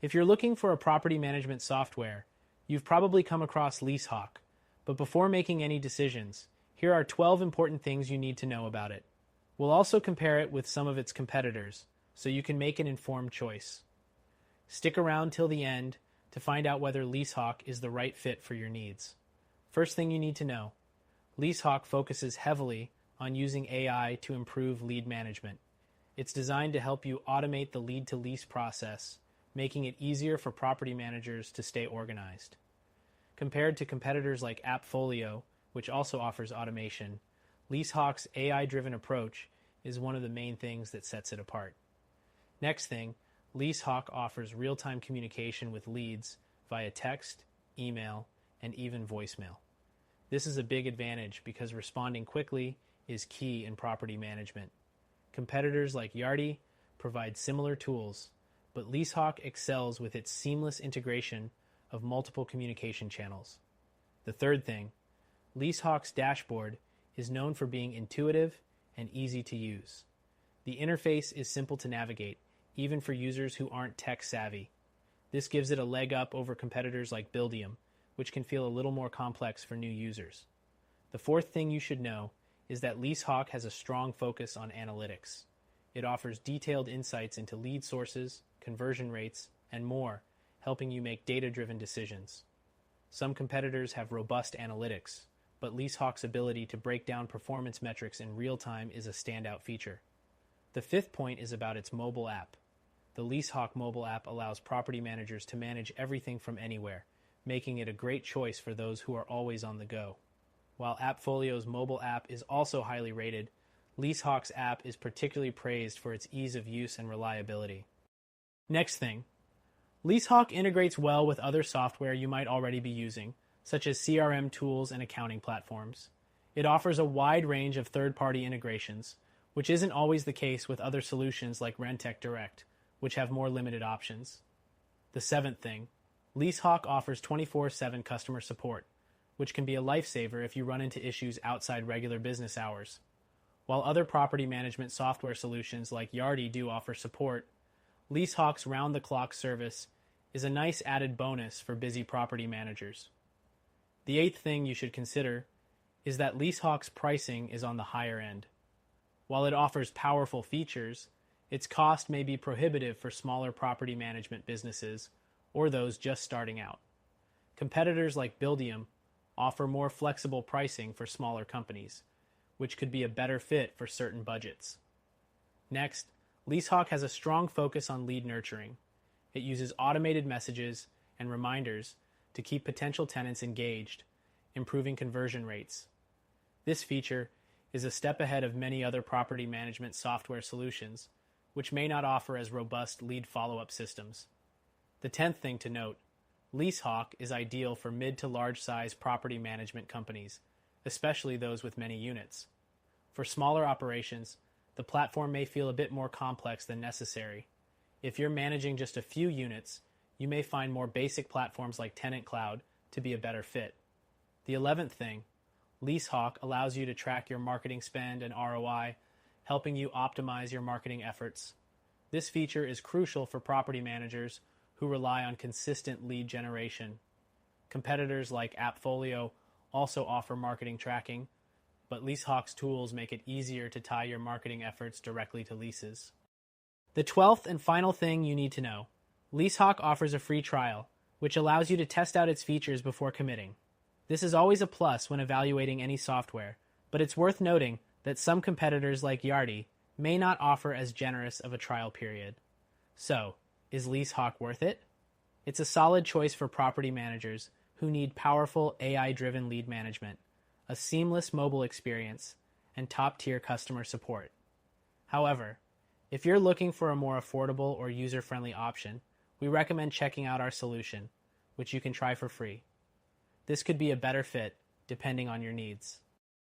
If you're looking for a property management software, you've probably come across LeaseHawk. But before making any decisions, here are 12 important things you need to know about it. We'll also compare it with some of its competitors, so you can make an informed choice. Stick around till the end to find out whether LeaseHawk is the right fit for your needs. First thing you need to know, LeaseHawk focuses heavily on using AI to improve lead management. It's designed to help you automate the lead-to-lease process, making it easier for property managers to stay organized. Compared to competitors like AppFolio, which also offers automation, LeaseHawk's AI-driven approach is one of the main things that sets it apart. Next thing, LeaseHawk offers real-time communication with leads via text, email, and even voicemail. This is a big advantage because responding quickly is key in property management. Competitors like Yardi provide similar tools, but LeaseHawk excels with its seamless integration of multiple communication channels. The third thing, LeaseHawk's dashboard is known for being intuitive and easy to use. The interface is simple to navigate, even for users who aren't tech savvy. This gives it a leg up over competitors like Buildium, which can feel a little more complex for new users. The fourth thing you should know is that LeaseHawk has a strong focus on analytics. It offers detailed insights into lead sources, conversion rates, and more, helping you make data-driven decisions. Some competitors have robust analytics, but LeaseHawk's ability to break down performance metrics in real time is a standout feature. The fifth point is about its mobile app. The LeaseHawk mobile app allows property managers to manage everything from anywhere, making it a great choice for those who are always on the go. While AppFolio's mobile app is also highly rated, LeaseHawk's app is particularly praised for its ease of use and reliability. Next thing, LeaseHawk integrates well with other software you might already be using, such as CRM tools and accounting platforms. It offers a wide range of third-party integrations, which isn't always the case with other solutions like Rentec Direct, which have more limited options. The seventh thing, LeaseHawk offers 24/7 customer support, which can be a lifesaver if you run into issues outside regular business hours. While other property management software solutions like Yardi do offer support, LeaseHawk's round-the-clock service is a nice added bonus for busy property managers. The eighth thing you should consider is that LeaseHawk's pricing is on the higher end. While it offers powerful features, its cost may be prohibitive for smaller property management businesses or those just starting out. Competitors like Buildium offer more flexible pricing for smaller companies, which could be a better fit for certain budgets. Next, LeaseHawk has a strong focus on lead nurturing. It uses automated messages and reminders to keep potential tenants engaged, improving conversion rates. This feature is a step ahead of many other property management software solutions, which may not offer as robust lead follow-up systems. The 10th thing to note, LeaseHawk is ideal for mid to large-size property management companies, especially those with many units. For smaller operations, the platform may feel a bit more complex than necessary. If you're managing just a few units, you may find more basic platforms like Tenant Cloud to be a better fit. The 11th thing, LeaseHawk allows you to track your marketing spend and ROI, helping you optimize your marketing efforts. This feature is crucial for property managers who rely on consistent lead generation. Competitors like AppFolio also offer marketing tracking, but LeaseHawk's tools make it easier to tie your marketing efforts directly to leases. The 12th and final thing you need to know, LeaseHawk offers a free trial, which allows you to test out its features before committing. This is always a plus when evaluating any software, but it's worth noting that some competitors like Yardi may not offer as generous of a trial period. So, is LeaseHawk worth it? It's a solid choice for property managers who need powerful AI-driven lead management, a seamless mobile experience, and top-tier customer support. However, if you're looking for a more affordable or user-friendly option, we recommend checking out our solution, which you can try for free. This could be a better fit depending on your needs.